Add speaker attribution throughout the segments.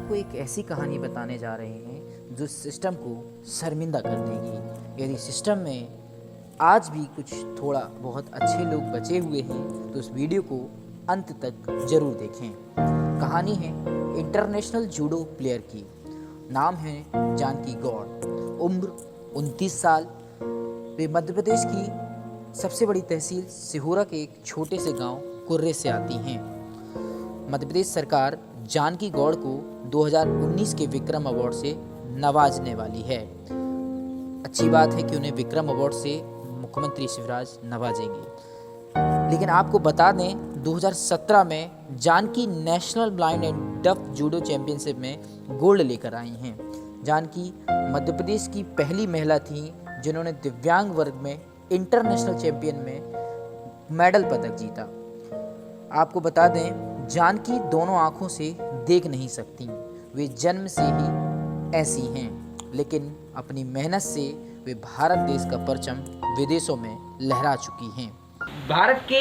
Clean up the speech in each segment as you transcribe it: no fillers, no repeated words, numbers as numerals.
Speaker 1: आपको एक ऐसी कहानी बताने जा रहे हैं जो सिस्टम को शर्मिंदा कर देगी। यदि सिस्टम में आज भी कुछ थोड़ा बहुत अच्छे लोग बचे हुए हैं तो इस वीडियो को अंत तक जरूर देखें। कहानी है इंटरनेशनल जूडो प्लेयर की। नाम है जानकी गौड़। उम्र 29 साल। वे मध्य प्रदेश की सबसे बड़ी तहसील सिहोरा के एक छोटे से गांव कुर्रे से आती हैं। मध्य प्रदेश सरकार जानकी गौड़ को 2019 के विक्रम अवार्ड से नवाजने वाली है। अच्छी बात है कि उन्हें विक्रम अवार्ड से मुख्यमंत्री शिवराज नवाजेंगे। लेकिन आपको बता दें 2017 में जानकी नेशनल ब्लाइंड एंड डफ जूडो चैंपियनशिप में गोल्ड लेकर आई हैं। जानकी मध्य प्रदेश की पहली महिला थी जिन्होंने दिव्यांग वर्ग में इंटरनेशनल चैंपियन में मेडल पदक जीता। आपको बता दें जानकी दोनों आंखों से देख नहीं सकती। वे जन्म से ही ऐसी हैं, लेकिन अपनी मेहनत से वे भारत देश का परचम विदेशों में लहरा चुकी हैं।
Speaker 2: भारत के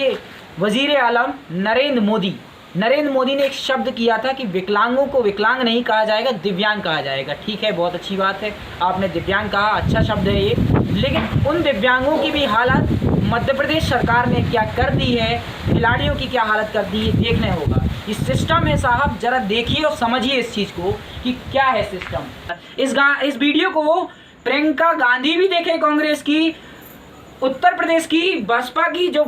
Speaker 2: वजीर आलम नरेंद्र मोदी ने एक शब्द किया था कि विकलांगों को विकलांग नहीं कहा जाएगा, दिव्यांग कहा जाएगा। ठीक है, बहुत अच्छी बात है, आपने दिव्यांग कहा, अच्छा शब्द है ये। लेकिन उन दिव्यांगों की भी हालत मध्य प्रदेश सरकार ने क्या कर दी है, खिलाड़ियों की क्या हालत कर दी है, देखना होगा। इस सिस्टम है साहब, जरा देखिए और समझिए इस चीज़ को कि क्या है सिस्टम। इस वीडियो को प्रियंका गांधी भी देखे, कांग्रेस की, उत्तर प्रदेश की बसपा की, जो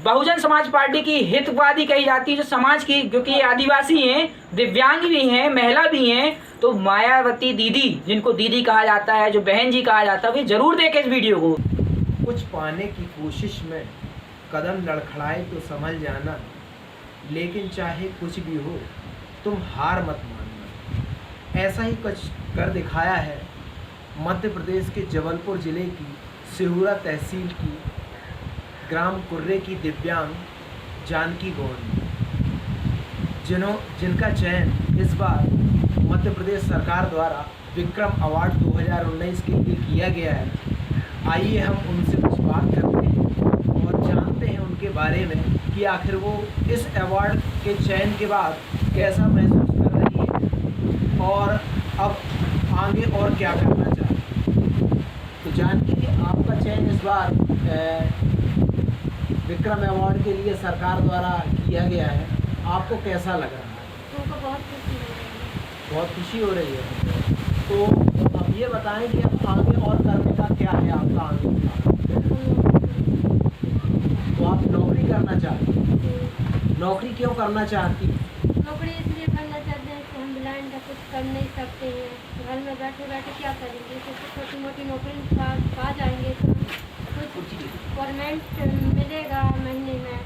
Speaker 2: बहुजन समाज पार्टी की हितवादी कही जाती है, जो समाज की, क्योंकि ये आदिवासी हैं, दिव्यांग भी हैं, महिला भी हैं, तो मायावती दीदी, जिनको दीदी कहा जाता है, जो बहन जी कहा जाता है, वे जरूर देखें इस वीडियो को।
Speaker 3: कुछ पाने की कोशिश में कदम लड़खड़ाए तो संभल जाना, लेकिन चाहे कुछ भी हो तुम हार मत मानना। ऐसा ही कुछ कर दिखाया है मध्य प्रदेश के जबलपुर जिले की सिहोरा तहसील की ग्राम कुर्रे की दिव्यांग जानकी गौड़ ने, जिनका चयन इस बार मध्य प्रदेश सरकार द्वारा विक्रम अवार्ड 2019 के लिए किया गया है। आइए हम उनसे कुछ बात करते हैं और जानते हैं उनके बारे में कि आखिर वो इस अवार्ड के चयन के बाद कैसा महसूस कर रही है और अब आगे और क्या करना चाहती है। तो जानकी, आपका चयन इस बार विक्रम अवार्ड के लिए सरकार द्वारा किया गया है, आपको कैसा लग रहा है?
Speaker 4: हमको बहुत खुशी हो रही है।
Speaker 3: बहुत खुशी हो रही है। तो अब ये बताएं कि अब आगे और करने का क्या है आपका आगे प्लान? तो आप नौकरी करना चाहती हैं? नौकरी क्यों करना चाहती हैं?
Speaker 4: नौकरी इसलिए करना चाहते हैं कि हम ब्लाइंड है, कुछ कर नहीं सकते हैं, घर में बैठे बैठे क्या करेंगे, कुछ छोटी मोटी नौकरी पा जाएंगे तो कुछ गवर्नमेंट मिलेगा महीने में।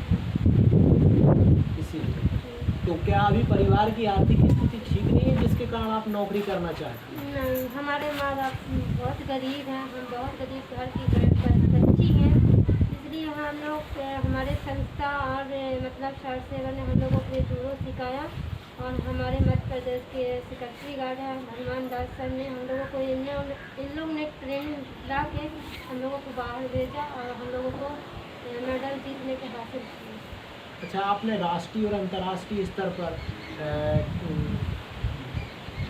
Speaker 3: इसीलिए तो क्या अभी परिवार की आर्थिक स्थिति ठीक नहीं है जिसके कारण आप नौकरी करना चाहती हैं?
Speaker 4: नहीं, हमारे माँ बाप बहुत गरीब हैं, हम बहुत गरीब घर की बच्ची हैं, इसलिए हम लोग हमारे संस्था और मतलब सर सेवा ने हम लोगों को जूडो सिखाया और हमारे मध्य प्रदेश के सेक्रेटरी गार्ड है हनुमान दास सर ने हम लोगों को इन लोग ने ट्रेनिंग दिला के हम लोगों को बाहर भेजा और हम लोगों को मेडल जीतने के हासिल किए।
Speaker 3: अच्छा, आपने राष्ट्रीय और अंतर्राष्ट्रीय स्तर पर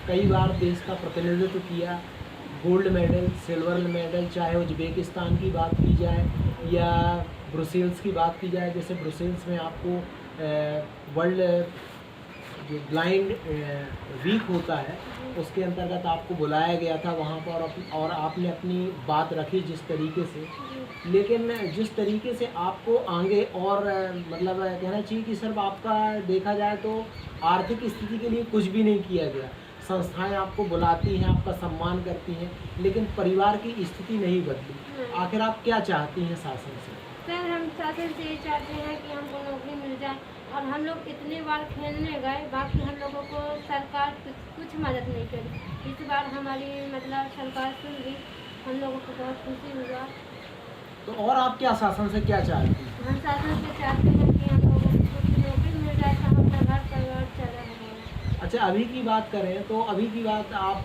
Speaker 3: कई बार देश का प्रतिनिधित्व किया, गोल्ड मेडल, सिल्वर मेडल, चाहे उज्बेकिस्तान की बात की जाए या ब्रुसेल्स की बात की जाए। जैसे ब्रुसेल्स में आपको वर्ल्ड जो ब्लाइंड वीक होता है उसके अंतर्गत आपको बुलाया गया था वहाँ पर, और आपने अपनी बात रखी जिस तरीके से। लेकिन जिस तरीके से आपको आगे और मतलब कहना चाहिए कि सिर्फ आपका देखा जाए तो आर्थिक स्थिति के लिए कुछ भी नहीं किया गया। संस्थाएं आपको बुलाती हैं, आपका सम्मान करती हैं, लेकिन परिवार की स्थिति नहीं बदली। आखिर आप क्या चाहती हैं शासन से?
Speaker 4: सर, हम शासन से ये चाहते हैं कि हमको नौकरी मिल जाए और हम लोग इतने बार खेलने गए, बाकी हम लोगों को सरकार कुछ मदद नहीं करी। इस बार हमारी मतलब सरकार सुन गई, हम लोगों को बहुत खुशी हुआ।
Speaker 3: तो और आप क्या शासन से क्या चाहती हैं?
Speaker 4: हम शासन से चाहते हैं कि हम लोगों को कुछ नौकरी मिल जाए तो हम अपना घर परिवार चला हमारा।
Speaker 3: अच्छा, अभी की बात करें तो अभी की बात आप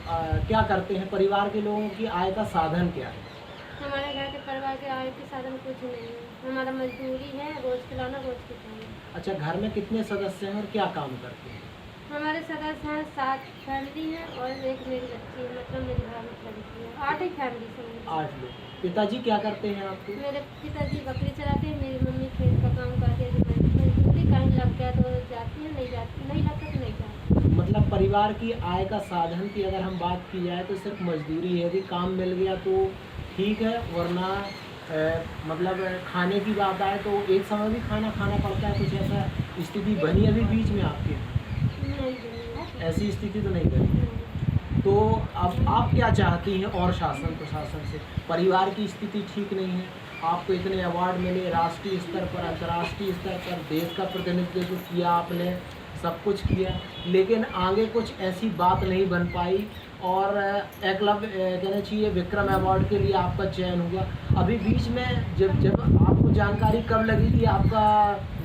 Speaker 3: क्या करते हैं? परिवार के लोगों की आय का साधन क्या है?
Speaker 4: हमारे घर के परिवार के आय के साधन कुछ नहीं है, हमारा मजदूरी है, रोज खिलाना रोज खिलाना।
Speaker 3: अच्छा, घर में कितने सदस्य हैं और क्या काम करते हैं?
Speaker 4: हमारे सदस्य हैं 7 फैमिली हैं और एक मेरी बच्ची है, मतलब मेरी भाभी लड़की है। 8 ही फैमिली समझ।
Speaker 3: 8 लोग। पिताजी क्या करते हैं आपके?
Speaker 4: मेरे पिताजी बकरी चलाते हैं, मेरी मम्मी खेत का काम करती है। मजदूरी कहीं लग गया तो जाती है, नहीं जाती, नहीं लगता तो नहीं जाती।
Speaker 3: मतलब परिवार की आय का साधन की अगर हम बात की जाए तो सिर्फ मजदूरी है। यदि काम मिल गया तो ठीक है, वरना मतलब खाने की बात आए तो एक समय भी खाना खाना पड़ता है। कुछ ऐसा स्थिति बनी अभी बीच में आपके?
Speaker 4: नहीं बनी।
Speaker 3: ऐसी स्थिति तो नहीं बनी। तो अब आप क्या चाहती हैं और शासन प्रशासन से? परिवार की स्थिति ठीक नहीं है, आपको इतने अवार्ड मिले, राष्ट्रीय स्तर पर, अंतर्राष्ट्रीय स्तर पर देश का प्रतिनिधित्व किया आपने, सब कुछ किया, लेकिन आगे कुछ ऐसी बात नहीं बन पाई और एकलव्य कहना चाहिए विक्रम अवार्ड के लिए आपका चयन हुआ। अभी बीच में जब आपको जानकारी कब लगी कि आपका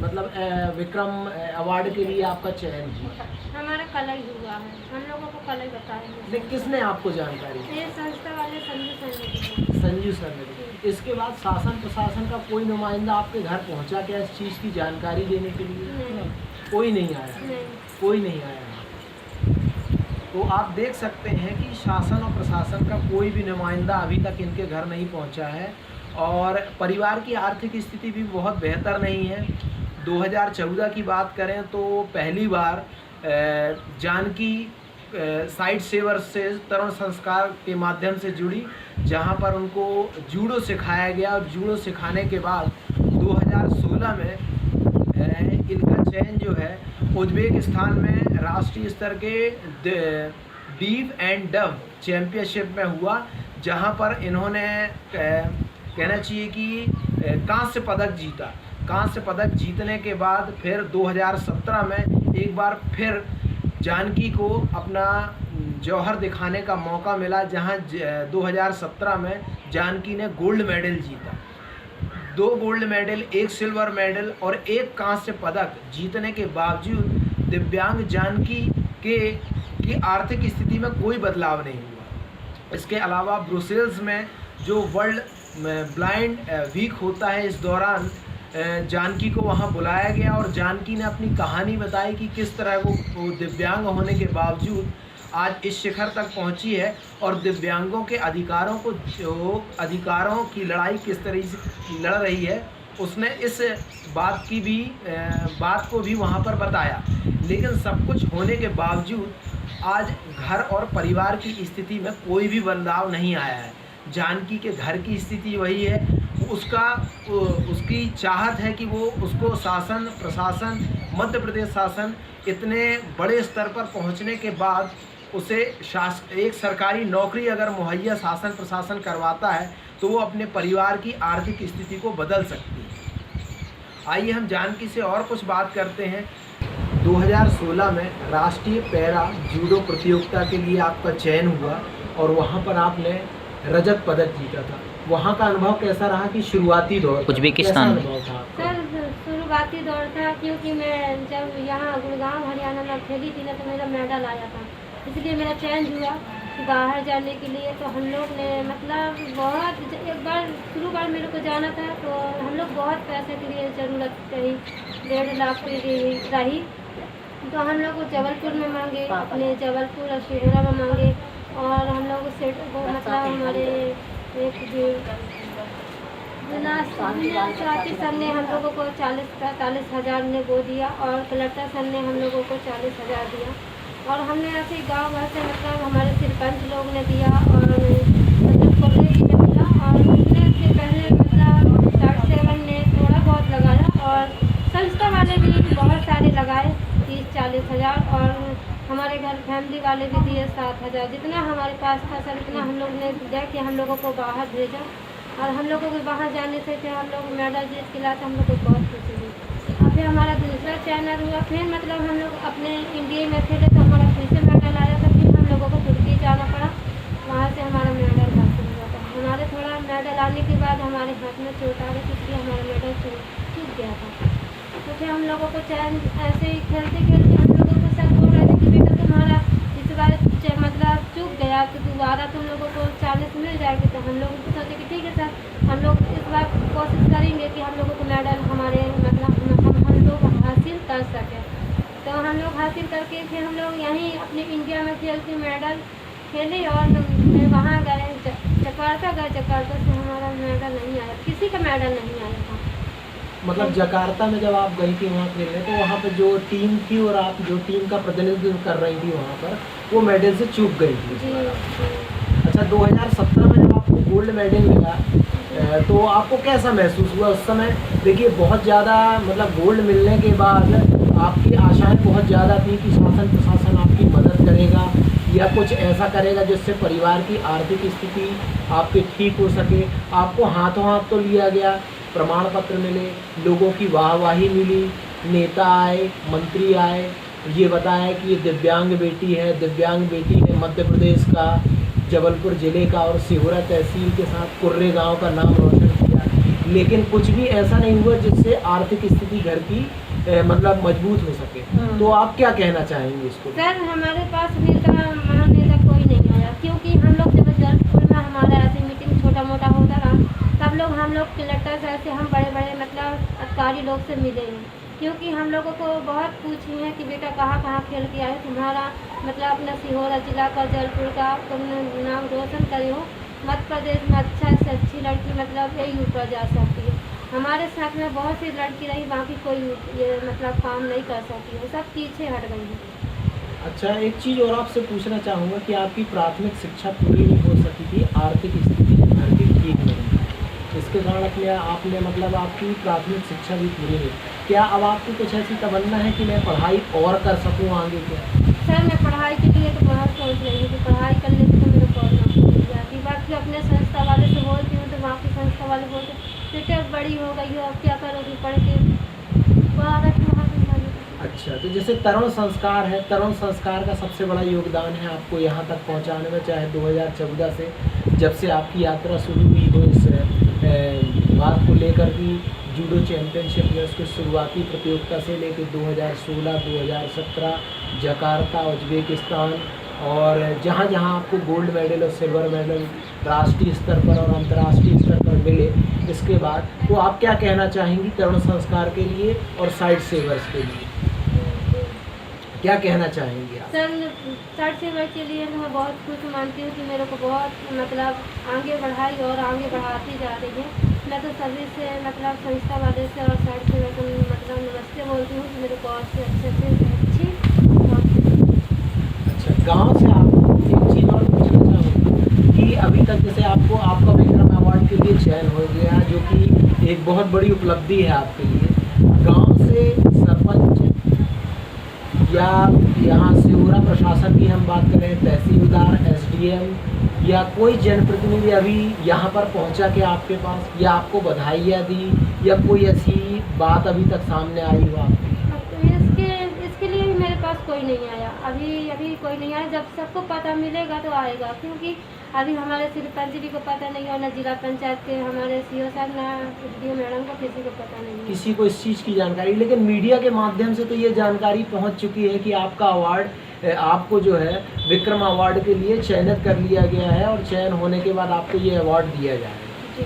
Speaker 3: मतलब विक्रम अवार्ड के लिए आपका चयन हुआ?
Speaker 4: हमारा कल ही हुआ है, हम लोगों को कल ही बताया है।
Speaker 3: लेकिन किसने आपको जानकारी दी?
Speaker 4: ये संस्था वाले संजू सर ने दिया।
Speaker 3: संजू सर ने दी। इसके बाद शासन प्रशासन का कोई नुमाइंदा आपके घर पहुंचा क्या इस चीज़ की जानकारी देने के लिए?
Speaker 4: नहीं।
Speaker 3: कोई नहीं आया।
Speaker 4: नहीं।
Speaker 3: कोई नहीं आया। तो आप देख सकते हैं कि शासन और प्रशासन का कोई भी नुमाइंदा अभी तक इनके घर नहीं पहुंचा है और परिवार की आर्थिक स्थिति भी बहुत बेहतर नहीं है। 2014 की बात करें तो पहली बार जानकी साइड सेवर से तरुण संस्कार के माध्यम से जुड़ी, जहां पर उनको जूडो सिखाया गया और जूडो सिखाने के बाद 2016 में इनका चयन जो है उज्बेकिस्तान में राष्ट्रीय स्तर के डीव एंड डव चैम्पियनशिप में हुआ, जहां पर इन्होंने कहना चाहिए कि कांस्य पदक जीता। कांस्य पदक जीतने के बाद फिर 2017 में एक बार फिर जानकी को अपना जौहर दिखाने का मौका मिला, जहां 2017 में जानकी ने गोल्ड मेडल जीता। 2 गोल्ड मेडल, 1 सिल्वर मेडल और 1 कांस्य पदक जीतने के बावजूद दिव्यांग जानकी की आर्थिक स्थिति में कोई बदलाव नहीं हुआ। इसके अलावा ब्रुसेल्स में जो वर्ल्ड ब्लाइंड वीक होता है, इस दौरान जानकी को वहां बुलाया गया और जानकी ने अपनी कहानी बताई कि किस तरह वो दिव्यांग होने के बावजूद आज इस शिखर तक पहुंची है और दिव्यांगों के अधिकारों की लड़ाई किस तरह से लड़ रही है। उसने इस बात को भी वहां पर बताया। लेकिन सब कुछ होने के बावजूद आज घर और परिवार की स्थिति में कोई भी बदलाव नहीं आया है। जानकी के घर की स्थिति वही है। उसकी चाहत है कि वो उसको शासन प्रशासन, मध्य प्रदेश शासन इतने बड़े स्तर पर पहुंचने के बाद उसे एक सरकारी नौकरी अगर मुहैया शासन प्रशासन करवाता है तो वो अपने परिवार की आर्थिक स्थिति को बदल सकती है। आइए हम जानकी से और कुछ बात करते हैं। 2016 में राष्ट्रीय पैरा जूडो प्रतियोगिता के लिए आपका चयन हुआ और वहाँ पर आपने रजत पदक जीता था। वहाँ का अनुभव कैसा रहा कि शुरुआती दौर
Speaker 1: उज्बेकिस्तान में?
Speaker 4: सर शुरुआती दौर था, क्योंकि मैं जब यहाँ गुड़गांव हरियाणा में खेली थी ना तो मेरा मेडल आया था, इसलिए मेरा चयन हुआ बाहर जाने के लिए। तो हम लोग ने मतलब बहुत एक बार मेरे को जाना था तो हम लोग बहुत पैसे के लिए ज़रूरत रही, 1.5 लाख रही। तो हम लोग को जबलपुर में मांगे, अपने जबलपुर और शिहरा में मांगे और हम लोग से मतलब हमारे एक साथी सर ने हम लोगों को 40-45 हज़ार ने वो दिया और कलेक्टर सर ने हम लोगों को 40 हज़ार दिया और हमने ऐसे गांव भर से मतलब हमारे सरपंच लोग ने दिया और मतलब कॉलेज ने दिया और उसने से पहले मतलब 67 ने थोड़ा बहुत लगाया और संस्था वाले भी बहुत सारे लगाए 30-40 हज़ार और हमारे घर फैमिली वाले भी दिए 7 हज़ार। जितना हमारे पास था सर उतना हम लोग ने दिया कि हम लोगों को बाहर भेजा और हम लोगों को बाहर जाने से थे हम लोग मेडल जीत के लाते हम लोग को बहुत खुशी हुई। और फिर हमारा दूसरा चैनल हुआ, फिर मतलब हम लोग अपने इंडिया में खेले तो हमारा फिर से मेडल आया था। फिर हम लोगों को तुर्की जाना पड़ा, वहाँ से हमारा मेडल हासिल हुआ था। हमारे थोड़ा मेडल आने के बाद हमारे हाथ में चोट आ गई, इसलिए हमारा मेडल छूट गया था। तो फिर हम लोगों को चैन ऐसे ही खेलते खेलते हम लोगों को सर बोल रहे थे कि बेटा तुम्हारा इस बार मतलब चूक गया तो दोबारा तुम लोगों को 40 मिल जाएगी। तो हम लोग सोचे कि ठीक है सर, हम लोग इस बार कोशिश करेंगे कि हम लोगों को मेडल हमारे मतलब हम लोग हासिल कर सकें। तो हम लोग हासिल करके फिर हम लोग यहीं अपने इंडिया में खेल के मेडल खेले और फिर वहाँ गए जकार्ता गए। जकार्ता से हमारा मेडल नहीं आया, किसी का मेडल नहीं आया था।
Speaker 3: मतलब जकार्ता में जब आप गई थी वहाँ खेलने, तो वहाँ पे जो टीम थी और आप जो टीम का प्रतिनिधित्व कर रही थी वहाँ पर, वो मेडल से चूक गई थी।
Speaker 4: जी जी।
Speaker 3: अच्छा, 2017 में जब आपको गोल्ड मेडल मिला तो आपको कैसा महसूस हुआ उस समय? देखिए, बहुत ज़्यादा मतलब गोल्ड मिलने के बाद आपकी आशाएं बहुत ज़्यादा थी कि शासन प्रशासन आपकी मदद करेगा या कुछ ऐसा करेगा जिससे परिवार की आर्थिक स्थिति आपकी ठीक हो सके। आपको हाथों हाथ तो लिया गया, प्रमाण पत्र मिले, लोगों की वाहवाही मिली, नेता आए, मंत्री आए, ये बताया कि ये दिव्यांग बेटी है। दिव्यांग बेटी ने मध्य प्रदेश का, जबलपुर ज़िले का और सिहोरा तहसील के साथ कुर्रे गांव का नाम रोशन किया। लेकिन कुछ भी ऐसा नहीं हुआ जिससे आर्थिक स्थिति घर की मतलब मजबूत हो सके। तो आप क्या कहना चाहेंगे इसको?
Speaker 4: सर, हमारे पास नेता महानेता कोई नहीं आया, क्योंकि हम लोग जब जबलपुर में हमारा ऐसी मीटिंग छोटा मोटा होता रहा, तब हम लोग कलेक्टर से ऐसे हम बड़े बड़े मतलब अधिकारी लोग से मिले हैं। क्योंकि हम लोगों को बहुत पूछे हैं कि बेटा कहाँ कहाँ खेल के आए, तुम्हारा मतलब अपना सिहोरा जिला का, जबलपुर का तुमने नाम रोशन करे हो, मध्य प्रदेश में अच्छा से अच्छी लड़की मतलब यही ऊपर जा सकती है। हमारे साथ में बहुत सी लड़की रही, बाकी कोई ये मतलब काम नहीं कर सकती है, सब पीछे हट गई है।
Speaker 3: अच्छा, एक चीज़ और आपसे पूछना चाहूँगा कि आपकी प्राथमिक शिक्षा पूरी नहीं हो सकी थी, आर्थिक स्थिति घर की ठीक नहीं थी, इसके कारण आपने मतलब आपकी प्राथमिक शिक्षा भी पूरी नहीं। क्या अब आपकी कुछ ऐसी तमन्ना है कि मैं पढ़ाई और कर सकूँ आगे क्या?
Speaker 4: सर, मैं पढ़ाई के लिए तो बहुत सोच रही हूँ कि पढ़ाई कर लेती तो मेरे को और नौकरी मिल जाती। बाकी अपने संस्था वाले से बोलती हूँ तो बाकी संस्था वाले बोलते बेटा बड़ी हो गई हो, अब क्या करोगी पढ़ के, बाहर
Speaker 3: अच्छा, तो जैसे तरुण संस्कार है, तरुण संस्कार का सबसे बड़ा योगदान है आपको यहाँ तक पहुँचाने में, चाहे 2014 से जब से आपकी यात्रा शुरू हुई हो इस बात को लेकर कि जूडो चैम्पियनशिप में उसकी शुरुआती प्रतियोगिता से लेकर 2016, 2017 जकार्ता, उज्बेकिस्तान और जहाँ जहाँ आपको गोल्ड मेडल और सिल्वर मेडल राष्ट्रीय स्तर पर और अंतर्राष्ट्रीय स्तर पर मिले, इसके बाद तो आप क्या कहना चाहेंगी तरुण संस्कार के लिए और साइड सेवर्स के लिए? क्या कहना चाहेंगे आप?
Speaker 4: सर, साइड सेवर के लिए मैं बहुत खुश मानती हूँ कि मेरे को बहुत मतलब आगे बढ़ाई और आगे बढ़ाती जा रही है। मैं तो सभी से मतलब संस्था वाले से और साइड सेवर को मतलब नमस्ते बोलती हूँ कि मेरे को और से अच्छे से अच्छी।
Speaker 3: अच्छा, गांव से आपको एक चीज़ और पूछना चाहूँगा कि अभी तक जैसे आपको आपका विक्रम अवार्ड के लिए चयन हो गया, जो कि एक बहुत बड़ी उपलब्धि है आपके लिए। गांव से सरपंच या यहाँ सिहोरा प्रशासन की हम बात करें, तहसीलदार, एसडीएम या कोई जनप्रतिनिधि अभी यहाँ पर पहुँचा के आपके पास या आपको बधाइयाँ दी या कोई ऐसी बात अभी तक सामने आई हो आपकी?
Speaker 4: इसके लिए भी मेरे पास कोई नहीं आया, अभी कोई नहीं आया। जब सबको पता मिलेगा तो आएगा, क्योंकि अभी हमारे सरपंच जी को पता नहीं और न जिला पंचायत के हमारे सीओ साहब ना एसडीओ मैडम को किसी को पता नहीं है,
Speaker 3: किसी को इस चीज़ की जानकारी। लेकिन मीडिया के माध्यम से तो ये जानकारी पहुंच चुकी है कि आपका अवार्ड आपको जो है विक्रम अवार्ड के लिए चयनित कर लिया गया है और चयन होने के बाद आपको ये अवार्ड दिया जाएगा।
Speaker 4: जी।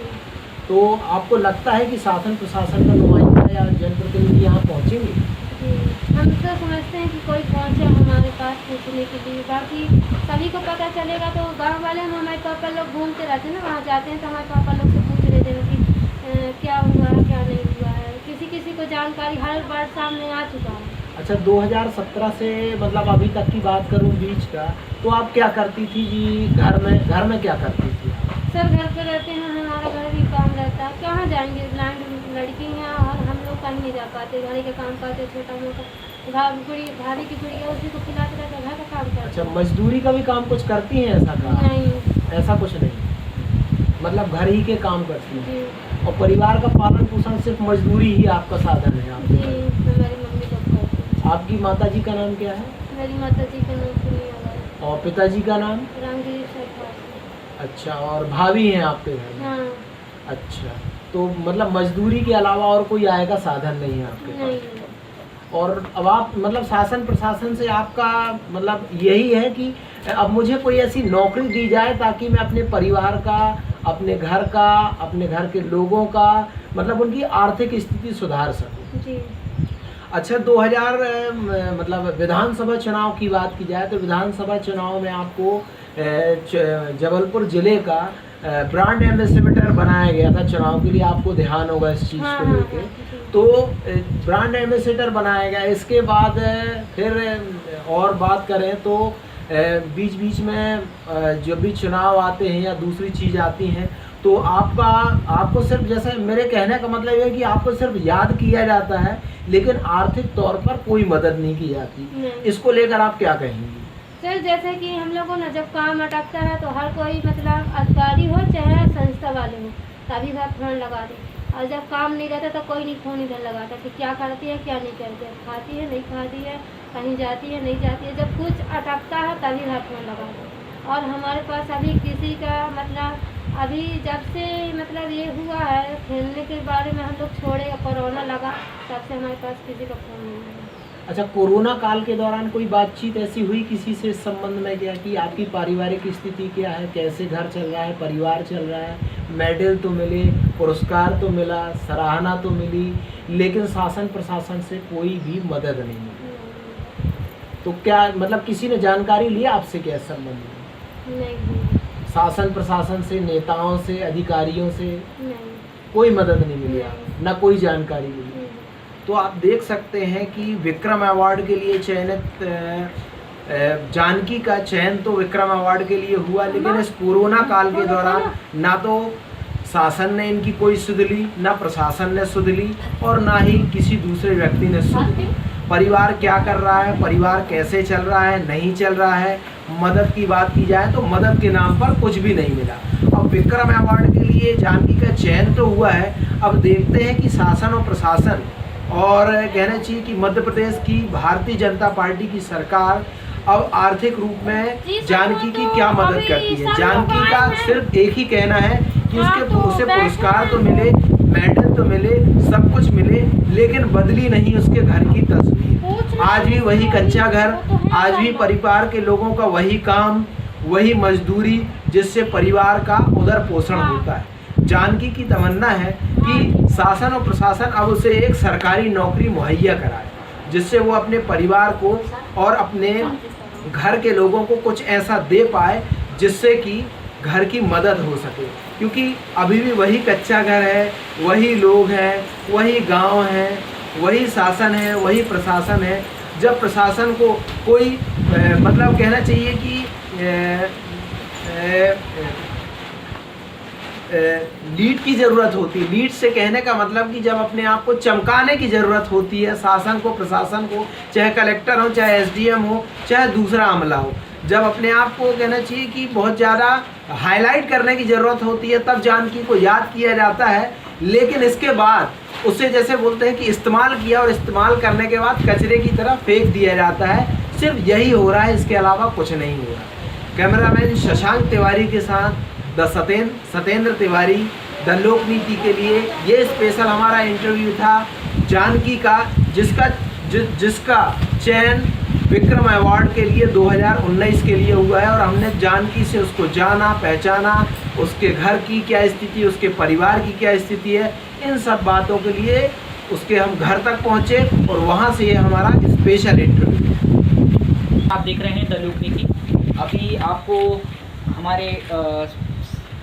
Speaker 3: तो आपको लगता है कि शासन प्रशासन का नुमाइंदा या जनप्रतिनिधि यहाँ पहुँचेंगे?
Speaker 4: जी, हम तो समझते हैं कि कोई पहुंचे हमारे पास पूछने के लिए। बाकी सभी को पता चलेगा तो गांव वाले हम हमारे पापा लोग घूमते रहते हैं ना, वहाँ जाते हैं तो हमारे पापा लोग से पूछ लेते हैं कि क्या हुआ है क्या नहीं हुआ है। किसी को जानकारी हर बार सामने आ चुका है।
Speaker 3: अच्छा, 2017 से मतलब अभी तक की बात करूँ बीच का, तो आप क्या करती थी जी? घर में क्या करती थी?
Speaker 4: सर, घर पे रहते हैं, हमारा घर भी काम रहता है, कहाँ जाएंगे, ब्लाइंड लड़की हैं और हम लोग कहीं नहीं जा पाते, घर के काम करते, छोटा मोटा भाभी की कुड़ी है उसी को खिलाते रहते, घर का काम करते।
Speaker 3: अच्छा, मजदूरी का भी काम कुछ करती हैं ऐसा काम?
Speaker 4: नहीं,
Speaker 3: ऐसा कुछ नहीं, मतलब घर ही के काम करती हैं।
Speaker 4: जी
Speaker 3: और परिवार का पालन पोषण सिर्फ मजदूरी ही आपका साधन है आपके
Speaker 4: जी,
Speaker 3: घर?
Speaker 4: हमारी मम्मी को करते हैं।
Speaker 3: आपकी माताजी का नाम क्या है?
Speaker 4: मेरी माता जी का नाम सुनिया है,
Speaker 3: और पिताजी का नाम?
Speaker 4: रामगिरी सरकार।
Speaker 3: अच्छा, और भाभी हैं आपके घर में?
Speaker 4: हाँ।
Speaker 3: अच्छा, तो मतलब मजदूरी के अलावा और कोई आय का साधन नहीं है आपके
Speaker 4: नहीं।
Speaker 3: पास? और अब आप मतलब शासन प्रशासन से आपका मतलब यही है कि अब मुझे कोई ऐसी नौकरी दी जाए ताकि मैं अपने परिवार का, अपने घर का, अपने घर के लोगों का मतलब उनकी आर्थिक स्थिति सुधार सकूं।
Speaker 4: जी।
Speaker 3: अच्छा 2000 मतलब विधानसभा चुनाव की बात की जाए तो विधानसभा चुनाव में आपको जबलपुर ज़िले का ब्रांड एम्बेसडर बनाया गया था चुनाव के लिए, आपको ध्यान होगा इस चीज़
Speaker 4: हाँ,
Speaker 3: को
Speaker 4: हाँ,
Speaker 3: लेके।
Speaker 4: हाँ,
Speaker 3: तो ब्रांड एम्बेसडर बनाया गया। इसके बाद फिर और बात करें तो बीच बीच में जब भी चुनाव आते हैं या दूसरी चीज़ आती हैं तो आपको सिर्फ, जैसे मेरे कहने का मतलब ये है कि आपको सिर्फ याद किया जाता है लेकिन आर्थिक तौर पर कोई मदद नहीं की जाती।
Speaker 4: नहीं।
Speaker 3: इसको लेकर आप क्या कहेंगी?
Speaker 4: सर जैसे कि हम लोगों ना जब काम अटकता है तो हर कोई मतलब अधिकारी हो चाहे संस्था वाले हो तभी वह फोन लगा दे, और जब काम नहीं रहता तो कोई नहीं फोन इधर लगाता कि क्या करती है क्या नहीं करती है, खाती है नहीं खाती है, कहीं जाती है नहीं जाती है। जब कुछ अटकता है तभी वह फोन लगा दे। और हमारे पास अभी किसी का मतलब अभी जब से मतलब ये हुआ है खेलने के बारे में हम लोग छोड़े, कोरोना लगा तब से हमारे पास किसी का फोन नहीं लगा।
Speaker 3: अच्छा, कोरोना काल के दौरान कोई बातचीत ऐसी हुई किसी से इस संबंध में क्या कि आपकी पारिवारिक स्थिति क्या है, कैसे घर चल रहा है, परिवार चल रहा है? मेडल तो मिले, पुरस्कार तो मिला, सराहना तो मिली, लेकिन शासन प्रशासन से कोई भी मदद नहीं मिली। तो क्या मतलब किसी ने जानकारी लिया आपसे क्या इस संबंध में?
Speaker 4: नहीं
Speaker 3: शासन प्रशासन से, नेताओं से, अधिकारियों से
Speaker 4: नहीं
Speaker 3: कोई मदद नहीं मिली,
Speaker 4: नहीं।
Speaker 3: ना कोई जानकारी मिली।
Speaker 4: नहीं।
Speaker 3: तो आप देख सकते हैं कि विक्रम अवार्ड के लिए चयनित जानकी का चयन तो विक्रम अवार्ड के लिए हुआ, लेकिन इस कोरोना काल के दौरान ना तो शासन ने इनकी कोई सुध ली, ना प्रशासन ने सुध ली और ना ही किसी दूसरे व्यक्ति ने सुध ली। परिवार क्या कर रहा है, परिवार कैसे चल रहा है, नहीं चल रहा है। मदद की बात की जाए तो मदद के नाम पर कुछ भी नहीं मिला। अब विक्रम अवार्ड के लिए जानकी का चयन तो हुआ है, अब देखते हैं कि शासन और प्रशासन और कहना चाहिए कि मध्य प्रदेश की भारतीय जनता पार्टी की सरकार अब आर्थिक रूप में जानकी की क्या मदद करती है। जानकी का सिर्फ एक ही कहना है कि उसे पुरस्कार तो मिले, मेडल तो मिले, सब कुछ मिले, लेकिन बदली नहीं उसके घर की तस्वीर। आज भी वही कच्चा घर, आज भी परिवार के लोगों का वही काम, वही मजदूरी जिससे परिवार का उदर पोषण होता है। जानकी की तमन्ना है कि शासन और प्रशासन अब उसे एक सरकारी नौकरी मुहैया कराए, जिससे वो अपने परिवार को और अपने घर के लोगों को कुछ ऐसा दे पाए जिससे कि घर की मदद हो सके। क्योंकि अभी भी वही कच्चा घर है, वही लोग हैं, वही गांव है, वही शासन है, वही प्रशासन है। जब प्रशासन को कोई मतलब कहना चाहिए कि लीड की ज़रूरत होती है, लीड से कहने का मतलब कि जब अपने आप को चमकाने की ज़रूरत होती है शासन को, प्रशासन को, चाहे कलेक्टर हो, चाहे एसडीएम हो, चाहे दूसरा अमला हो, जब अपने आप को कहना चाहिए कि बहुत ज़्यादा हाईलाइट करने की ज़रूरत होती है तब जानकी को याद किया जाता है। लेकिन इसके बाद उसे जैसे बोलते हैं कि इस्तेमाल किया और इस्तेमाल करने के बाद कचरे की तरह फेंक दिया जाता है। सिर्फ यही हो रहा है, इसके अलावा कुछ नहीं हो रहा। कैमरामैन शशांक तिवारी के साथ सतेंद्र तिवारी, द लोकनीति के लिए ये स्पेशल हमारा इंटरव्यू था जानकी का, जिसका चयन विक्रम अवार्ड के लिए 2019 के लिए हुआ है। और हमने जानकी से उसको जाना, पहचाना, उसके घर की क्या स्थिति, उसके परिवार की क्या स्थिति है, इन सब बातों के लिए उसके हम घर तक पहुँचे और वहाँ से ये हमारा स्पेशल इंटरव्यू।
Speaker 2: आप देख रहे हैं द लोकनीति। अभी आपको हमारे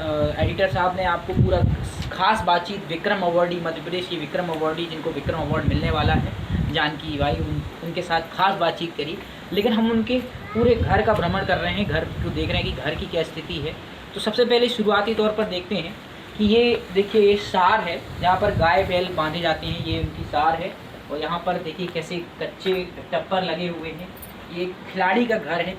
Speaker 2: एडिटर साहब ने आपको पूरा खास बातचीत विक्रम अवार्डी, मध्य प्रदेश की विक्रम अवार्डी जिनको विक्रम अवार्ड मिलने वाला है, जानकी भाई, उनके साथ खास बातचीत करी। लेकिन हम उनके पूरे घर का भ्रमण कर रहे हैं, घर को देख रहे हैं कि घर की क्या स्थिति है। तो सबसे पहले शुरुआती तौर पर देखते हैं कि ये देखिए ये सार है जहाँ पर गाय बैल बांधे जाते हैं, ये उनकी सार है। और यहाँ पर देखिए कैसे कच्चे टप्पर लगे हुए हैं। ये खिलाड़ी का घर है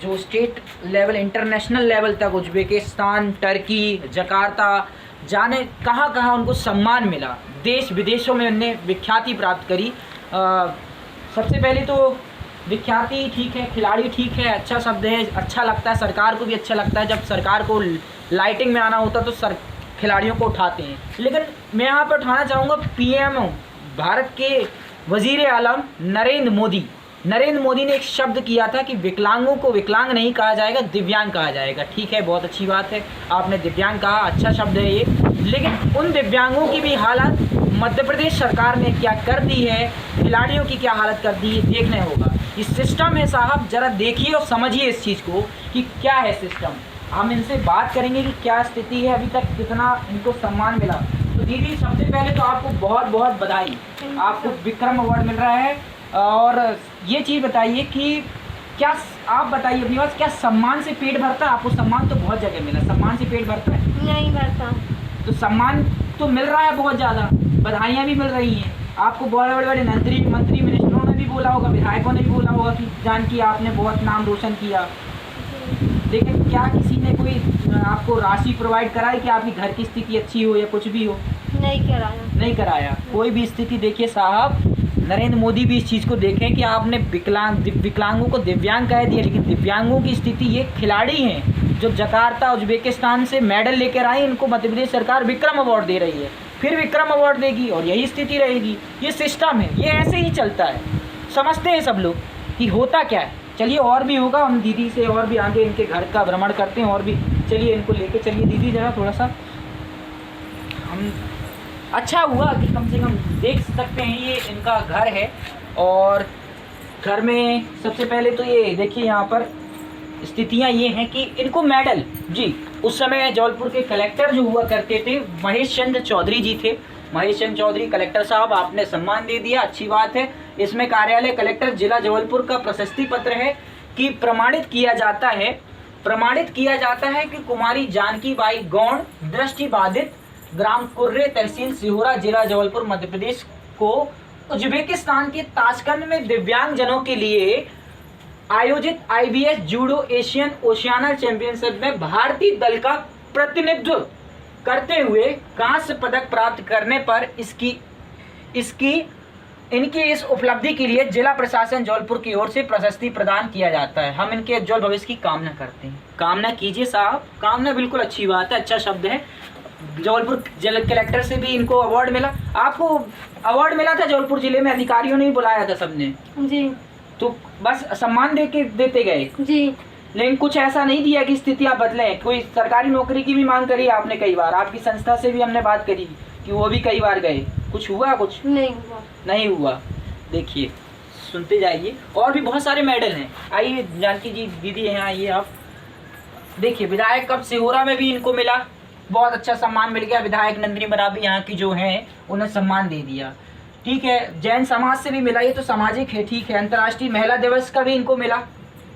Speaker 2: जो स्टेट लेवल, इंटरनेशनल लेवल तक उज्बेकिस्तान, टर्की, जकार्ता, जाने कहाँ कहाँ उनको सम्मान मिला, देश विदेशों में उनने विख्याति प्राप्त करी। सबसे पहले तो विख्याति ठीक है, खिलाड़ी ठीक है, अच्छा शब्द है, अच्छा लगता है, सरकार को भी अच्छा लगता है। जब सरकार को लाइटिंग में आना होता तो खिलाड़ियों को उठाते हैं। लेकिन मैं यहाँ पर उठाना चाहूँगा PM भारत के वज़ीर आलम नरेंद्र मोदी ने एक शब्द किया था कि विकलांगों को विकलांग नहीं कहा जाएगा, दिव्यांग कहा जाएगा। ठीक है, बहुत अच्छी बात है, आपने दिव्यांग कहा, अच्छा शब्द है ये। लेकिन उन दिव्यांगों की भी हालत मध्य प्रदेश सरकार ने क्या कर दी है, खिलाड़ियों की क्या हालत कर दी है, देखने होगा। ये सिस्टम है साहब, ज़रा देखिए और समझिए इस चीज़ को कि क्या है सिस्टम। हम इनसे बात करेंगे कि क्या स्थिति है, अभी तक कितना इनको सम्मान मिला। तो दीदी सबसे पहले तो आपको बहुत बहुत बधाई, आपको विक्रम अवार्ड मिल रहा है। और ये चीज़ बताइए कि क्या आप बताइए अपनी बात, क्या सम्मान से पेट भरता है? आपको सम्मान तो बहुत जगह मिला, सम्मान से पेट भरता है?
Speaker 4: नहीं भरता।
Speaker 2: तो सम्मान तो मिल रहा है बहुत ज़्यादा, बधाइयाँ भी मिल रही हैं आपको। बड़े बड़े बड़े मंत्री मिनिस्टरों ने भी बोला होगा, विधायकों ने भी बोला होगा कि जानकी आपने बहुत नाम रोशन किया। लेकिन क्या किसी ने कोई आपको राशि प्रोवाइड कराई कि आपकी घर की स्थिति अच्छी हो या कुछ भी हो?
Speaker 4: नहीं कराया।
Speaker 2: नहीं कराया कोई भी स्थिति। देखिए साहब, नरेंद्र मोदी भी इस चीज़ को देखें कि आपने विकलांगों को दिव्यांग कह दिया, लेकिन दिव्यांगों की स्थिति, ये खिलाड़ी हैं जो जकार्ता उज्बेकिस्तान से मेडल लेकर आए, इनको मध्य प्रदेश सरकार विक्रम अवार्ड दे रही है, फिर विक्रम अवार्ड देगी और यही स्थिति रहेगी। ये सिस्टम है, ये ऐसे ही चलता है। समझते हैं सब लोग कि होता क्या है। चलिए और भी होगा, हम दीदी से और भी आगे इनके घर का भ्रमण करते हैं और भी। चलिए इनको लेके चलिए दीदी ज़रा थोड़ा सा। हम अच्छा हुआ कि कम से कम देख सकते हैं ये इनका घर है। और घर में सबसे पहले तो ये देखिए यहाँ पर स्थितियाँ ये हैं कि इनको मेडल, जी उस समय जबलपुर के कलेक्टर जो हुआ करते थे महेश चंद्र चौधरी जी थे। महेश चंद्र चौधरी कलेक्टर साहब, आपने सम्मान दे दिया, अच्छी बात है। इसमें कार्यालय कलेक्टर जिला जबलपुर का प्रशस्ति पत्र है कि प्रमाणित किया जाता है कि कुमारी जानकी बाई गौड़ दृष्टिबाधित ग्राम कुर्रे तहसील सिहोरा जिला जबलपुर मध्य प्रदेश को उज्बेकिस्तान के ताशकंद में दिव्यांग जनों के लिए आयोजित IBS judo Asian Oceania championship में भारतीय दल का प्रतिनिधित्व करते हुए कांस्य पदक प्राप्त करने पर इनकी इस उपलब्धि के लिए जिला प्रशासन जबलपुर की ओर से प्रशस्ति प्रदान किया जाता है। हम इनके उज्जवल भविष्य की कामना करते हैं। कामना कीजिए साहब, कामना बिल्कुल अच्छी बात है, अच्छा शब्द है। जबलपुर जिला कलेक्टर से भी इनको अवार्ड मिला। आपको अवार्ड मिला था जबलपुर जिले में, अधिकारियों ने ही बुलाया था सबने
Speaker 4: जी,
Speaker 2: तो बस सम्मान देते गए
Speaker 4: जी।
Speaker 2: लेकिन कुछ ऐसा नहीं दिया कि स्थितियाँ बदलें। कोई सरकारी नौकरी की भी मांग करी आपने कई बार, आपकी संस्था से भी हमने बात करी कि वो भी कई बार गए, कुछ हुआ? कुछ नहीं हुआ। देखिए सुनते जाइए, और भी बहुत सारे मेडल हैं। आइए जानकी जी दीदी यहाँ आइए आप। देखिए विधायक कप सिहोरा में भी इनको मिला, बहुत अच्छा सम्मान मिल गया। विधायक नंदिनी मरावी यहाँ की जो हैं उन्हें सम्मान दे दिया, ठीक है। जैन समाज से भी मिला, ये तो सामाजिक है, ठीक है। अंतर्राष्ट्रीय महिला दिवस का भी इनको मिला।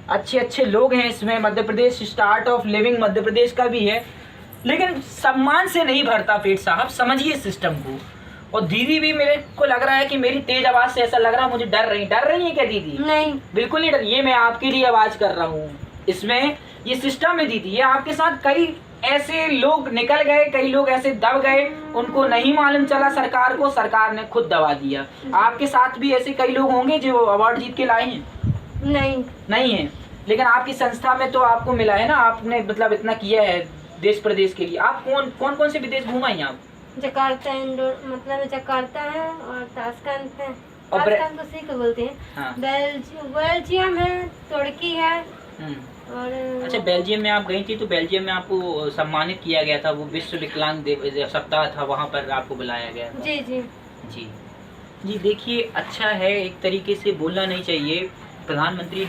Speaker 2: अच्छे लोग हैं इसमें। Madhya Pradesh start of living Madhya Pradesh का भी है। लेकिन सम्मान से नहीं भरता पेट साहब, समझिए सिस्टम को। और दीदी भी मेरे को लग रहा है कि मेरी तेज आवाज़ से ऐसा लग रहा है मुझे डर रही है क्या दीदी?
Speaker 4: नहीं,
Speaker 2: बिल्कुल नहीं डर। ये मैं आपके लिए आवाज़ कर रहा हूँ। इसमें ये सिस्टम है दीदी, ये आपके साथ कई ऐसे लोग निकल गए, कई लोग ऐसे दब गए, उनको नहीं मालूम चला सरकार को, सरकार ने खुद दबा दिया। आपके साथ भी ऐसे कई लोग होंगे जो अवार्ड जीत के लाए हैं? नहीं है। लेकिन आपकी संस्था में तो आपको मिला है ना, आपने मतलब इतना किया है देश प्रदेश के लिए। आप कौन से विदेश घूमाई आप?
Speaker 4: जकार्ता मतलब जकार्ता है और ताशकंद है। ताशकंद उसी को बोलते हैं।
Speaker 2: हाँ।
Speaker 4: बेल्जियम है, तुर्की है। और
Speaker 2: अच्छा, बेल्जियम में आप गई थी, तो बेल्जियम में आपको सम्मानित किया गया था, वो विश्व विकलांग सप्ताह था, वहाँ पर आपको बुलाया गया था। जी। देखिए अच्छा है, एक तरीके से बोलना नहीं चाहिए। प्रधानमंत्री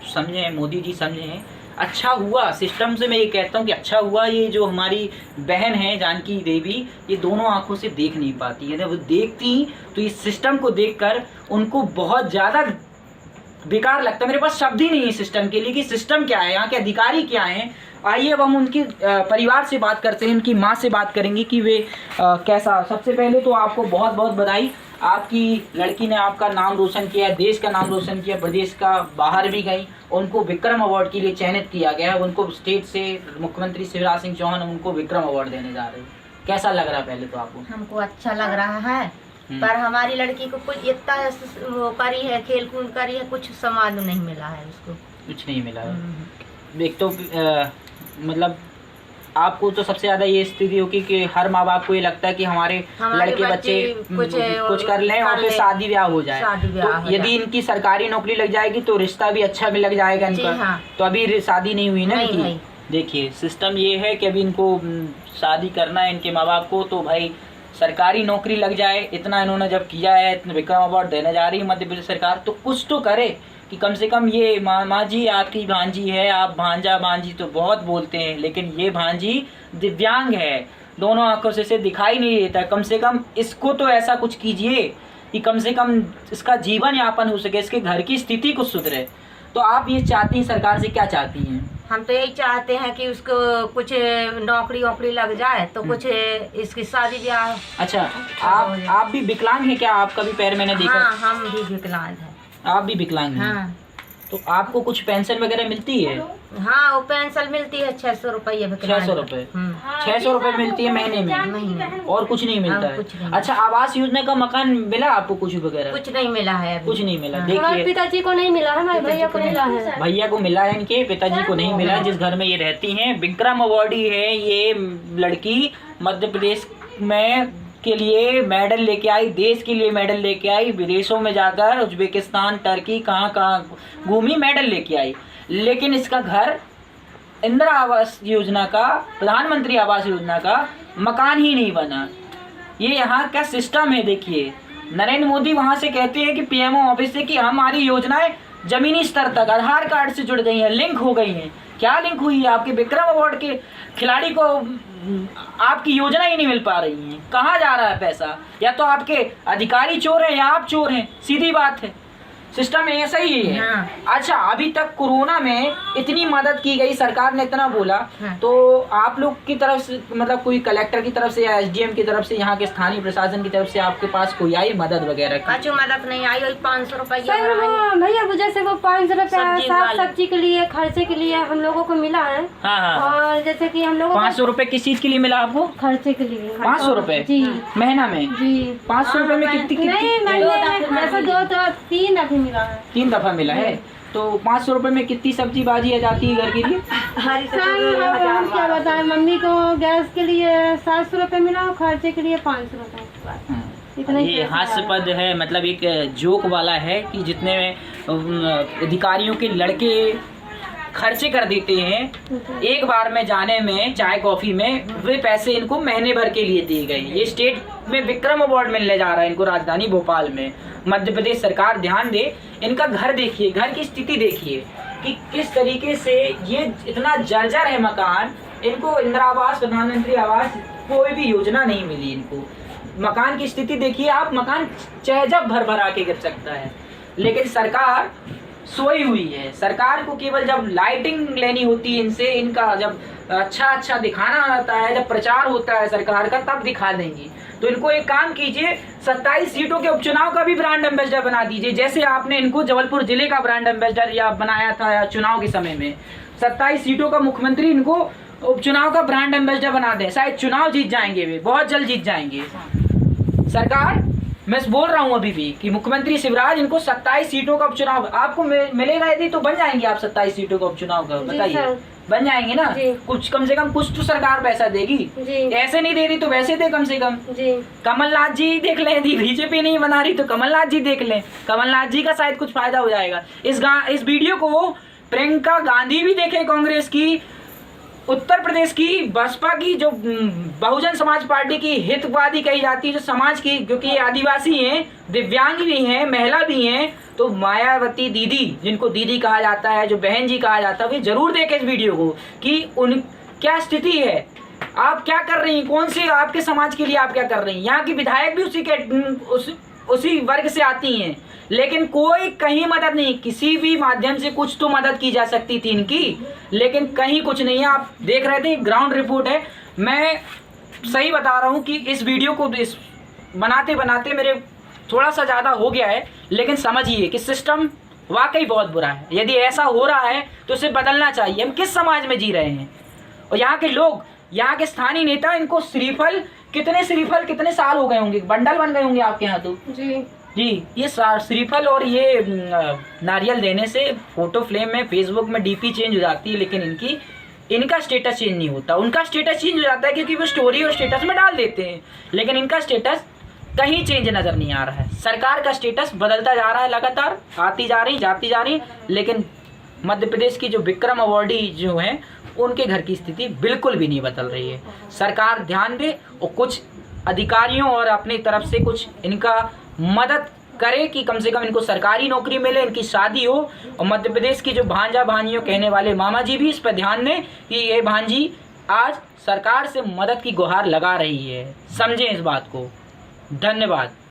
Speaker 2: समझे, मोदी जी समझे, अच्छा हुआ सिस्टम से। मैं ये कहता हूँ कि अच्छा हुआ। ये जो हमारी बहन है जानकी देवी, ये दोनों आंखों से देख नहीं पाती है। वो देखती तो इस सिस्टम को देखकर उनको बहुत ज़्यादा बेकार लगता है। मेरे पास शब्द ही नहीं है सिस्टम के लिए कि सिस्टम क्या है, यहाँ के अधिकारी क्या हैं। आइए अब हम उनके परिवार से बात करते हैं, उनकी माँ से बात करेंगे कि वे कैसा। सबसे पहले तो आपको बहुत बहुत बधाई, आपकी लड़की ने आपका नाम रोशन किया, देश का नाम रोशन किया, प्रदेश का बाहर भी गई। उनको विक्रम अवार्ड के लिए चयनित किया गया है। उनको स्टेट से मुख्यमंत्री शिवराज सिंह चौहान उनको विक्रम अवार्ड देने जा रहे हैं। कैसा लग रहा है पहले तो आपको?
Speaker 5: हमको अच्छा लग रहा है, पर हमारी लड़की को कुछ इतना वो करी है, खेल कूद करी है, कुछ सम्मान नहीं मिला है उसको।
Speaker 2: कुछ नहीं मिला है। एक तो मतलब आपको तो सबसे ज्यादा ये स्थिति होगी कि हर माँ बाप को ये लगता है कि हमारे लड़के बच्चे कुछ कर लें और फिर शादी ब्याह हो जाए। तो यदि इनकी सरकारी नौकरी लग जाएगी तो रिश्ता भी अच्छा भी लग जाएगा इनका।
Speaker 5: हाँ।
Speaker 2: तो अभी शादी नहीं हुई ना इनकी। देखिए सिस्टम ये है कि अभी इनको शादी करना है इनके माँ बाप को, तो भाई सरकारी नौकरी लग जाए। इतना इन्होंने जब किया है, इतना विक्रम अवार्ड देने जा रही है मध्य प्रदेश सरकार, तो कुछ तो करे कि कम से कम ये माँ जी आपकी भांजी है, आप भांजा भांजी तो बहुत बोलते हैं, लेकिन ये भांजी दिव्यांग है, दोनों आंखों से दिखाई नहीं देता। कम से कम इसको तो ऐसा कुछ कीजिए कि कम से कम इसका जीवन यापन हो सके, इसके घर की स्थिति कुछ सुधरे। तो आप ये चाहती हैं, सरकार से क्या चाहती हैं?
Speaker 5: हम तो यही चाहते हैं कि उसको कुछ नौकरी वोकरी लग जाए तो कुछ इसकी शादी ब्याह।
Speaker 2: अच्छा, आप भी विकलांग हैं क्या? आपका भी पैर मैंने देखा।
Speaker 5: हाँ, हम भी विकलांग हैं।
Speaker 2: आप भी विकलांग हैं?
Speaker 5: हाँ।
Speaker 2: तो आपको कुछ पेंशन वगैरह मिलती है?
Speaker 5: हाँ, वो पेंशन मिलती है 600 रुपये।
Speaker 2: 600 रुपये? 600 रुपये मिलती है महीने में, और कुछ नहीं मिलता है?
Speaker 5: कुछ नहीं।
Speaker 2: अच्छा, आवास योजना का मकान मिला आपको कुछ वगैरह?
Speaker 5: कुछ नहीं मिला है अभी।
Speaker 2: कुछ नहीं मिला।
Speaker 5: हाँ।
Speaker 4: हमारे
Speaker 2: देखिए,
Speaker 4: पिताजी को नहीं मिला है, हमारे भैया को मिला है।
Speaker 2: भैया को मिला है, इनके पिताजी को नहीं मिला। जिस घर में ये रहती हैं, विक्रम अवार्डी है ये लड़की, मध्य प्रदेश में के लिए मेडल लेके आई, देश के लिए मेडल लेके आई, विदेशों में जाकर उज्बेकिस्तान, टर्की, कहाँ घूमी, मेडल लेके आई। लेकिन इसका घर इंदिरा आवास योजना का, प्रधानमंत्री आवास योजना का मकान ही नहीं बना। ये यहाँ का सिस्टम है। देखिए, नरेंद्र मोदी वहाँ से कहते हैं कि पीएमओ ऑफिस से कि हमारी योजनाएं जमीनी स्तर तक आधार कार्ड से जुड़ गई हैं, लिंक हो गई हैं। क्या लिंक हुई है? आपके विक्रम अवार्ड के खिलाड़ी को आपकी योजना ही नहीं मिल पा रही है। कहाँ जा रहा है पैसा? या तो आपके अधिकारी चोर हैं या आप चोर हैं, सीधी बात है। सिस्टम ऐसा ही है।
Speaker 5: हाँ।
Speaker 2: अच्छा, अभी तक कोरोना में इतनी मदद की गई, सरकार ने इतना बोला,
Speaker 5: हाँ।
Speaker 2: तो आप लोग की तरफ से, मतलब कोई कलेक्टर की तरफ से या एसडीएम की तरफ से, यहाँ के स्थानीय प्रशासन की तरफ से आपके पास कोई आई मदद वगैरह की?
Speaker 5: कछु मदद नहीं आई। वही 500 रुपया
Speaker 4: भैया जैसे वो 500 रुपया
Speaker 5: सब्जी
Speaker 4: साग
Speaker 5: वाले।
Speaker 4: सब्जी के लिए, खर्चे के लिए हम लोगों को मिला है।
Speaker 2: हाँ हाँ।
Speaker 4: और जैसे कि हम लोगों को
Speaker 2: 500 रुपए किस चीज के लिए मिला आपको?
Speaker 4: खर्चे के लिए।
Speaker 2: 500 रुपए
Speaker 4: जी
Speaker 2: महीना में?
Speaker 4: जी।
Speaker 2: 500 रुपए में कितनी
Speaker 4: नहीं, मैंने जैसे 2-3 अभी मिला है।
Speaker 2: 3 दफा मिला है। तो 500 रुपए में कितनी सब्जी बाजी आ जाती है घर के लिए?
Speaker 5: हरी
Speaker 4: हम क्या बताएं, मम्मी को गैस के लिए 700 रुपये मिला और खर्चे के लिए 500 रुपये। इतना ही
Speaker 2: ये
Speaker 4: पैसा
Speaker 2: हास्यास्पद है, मतलब एक जोक वाला है कि जितने अधिकारियों के लड़के खर्चे कर देते हैं एक बार में जाने में, चाय कॉफी में, वे पैसे इनको महीने भर के लिए दिए गए। ये स्टेट में विक्रम अवार्ड मिलने जा रहा है इनको, राजधानी भोपाल में। मध्य प्रदेश सरकार ध्यान दे, इनका घर देखिए, घर की स्थिति देखिए कि किस तरीके से ये इतना जर्जर है मकान। इनको इंदिरा आवास, प्रधानमंत्री आवास, कोई भी योजना नहीं मिली इनको। मकान की स्थिति देखिए आप, मकान चहजब भर भर आके गिर सकता है। लेकिन सरकार सोई हुई है। सरकार को केवल जब लाइटिंग लेनी होती है इनसे, इनका जब अच्छा दिखाना आता है, जब प्रचार होता है सरकार का, तब दिखा देंगी। तो इनको एक काम कीजिए, 27 सीटों के उपचुनाव का भी ब्रांड एम्बेसडर बना दीजिए, जैसे आपने इनको जबलपुर जिले का ब्रांड एम्बेसडर या बनाया था चुनाव के समय में। 27 सीटों का मुख्यमंत्री इनको उपचुनाव का ब्रांड एम्बेसडर बना दे, शायद चुनाव जीत जाएंगे वे, बहुत जल्द जीत जाएंगे। सरकार, मैं बोल रहा हूँ अभी भी कि मुख्यमंत्री शिवराज, इनको 27 सीटों का उपचुनाव आपको मिलेगा यदि, तो बन जाएंगे आप 27 सीटों का उपचुनाव का, बताइए बन जाएंगे ना? कुछ कम से कम कुछ तो सरकार पैसा देगी। ऐसे नहीं दे रही तो वैसे दे कम से कम। कमलनाथ जी देख लें, यदि बीजेपी नहीं बना रही तो कमलनाथ जी देख लें, कमलनाथ जी का शायद कुछ फायदा हो जाएगा। इस वीडियो को प्रियंका गांधी भी देखें, कांग्रेस की, उत्तर प्रदेश की बसपा की, जो बहुजन समाज पार्टी की हितवादी कही जाती है, जो समाज की, क्योंकि ये आदिवासी हैं, दिव्यांग भी हैं, महिला भी हैं, तो मायावती दीदी, जिनको दीदी कहा जाता है, जो बहन जी कहा जाता है, वे जरूर देखें इस वीडियो को कि उन क्या स्थिति है, आप क्या कर रही हैं, कौन से आपके समाज के लिए आप क्या कर रही हैं। यहाँ की विधायक भी उसी वर्ग से आती हैं, लेकिन कोई कहीं मदद नहीं, किसी भी माध्यम से कुछ तो मदद की जा सकती थी इनकी, लेकिन कहीं कुछ नहीं है। आप देख रहे थे, ग्राउंड रिपोर्ट है। मैं सही बता रहा हूँ कि इस वीडियो को बनाते बनाते मेरे थोड़ा सा ज़्यादा हो गया है, लेकिन समझिए कि सिस्टम वाकई बहुत बुरा है। यदि ऐसा हो रहा है तो उसे बदलना चाहिए। हम किस समाज में जी रहे हैं? और यहाँ के लोग, यहाँ के स्थानीय नेता, इनको श्रीफल कितने साल हो गए होंगे, बंडल बन गए होंगे आपके यहाँ तो जी। ये श्रीफल और ये नारियल देने से फोटो फ्रेम में, फेसबुक में डीपी चेंज हो जाती है, लेकिन इनका स्टेटस चेंज नहीं होता। उनका स्टेटस चेंज हो जाता है क्योंकि वो स्टोरी और स्टेटस में डाल देते हैं, लेकिन इनका स्टेटस कहीं चेंज नज़र नहीं आ रहा है। सरकार का स्टेटस बदलता जा रहा है, लगातार आती जा रही, जाती जा रही, लेकिन मध्य प्रदेश की जो विक्रम अवार्डी जो हैं, उनके घर की स्थिति बिल्कुल भी नहीं बदल रही है। सरकार ध्यान दे और कुछ अधिकारियों और अपनी तरफ से कुछ इनका मदद करे कि कम से कम इनको सरकारी नौकरी मिले, इनकी शादी हो। और मध्य प्रदेश की जो भांजा भांजियों कहने वाले मामा जी भी इस पर ध्यान दें कि ये भांजी आज सरकार से मदद की गुहार लगा रही है, समझें इस बात को। धन्यवाद।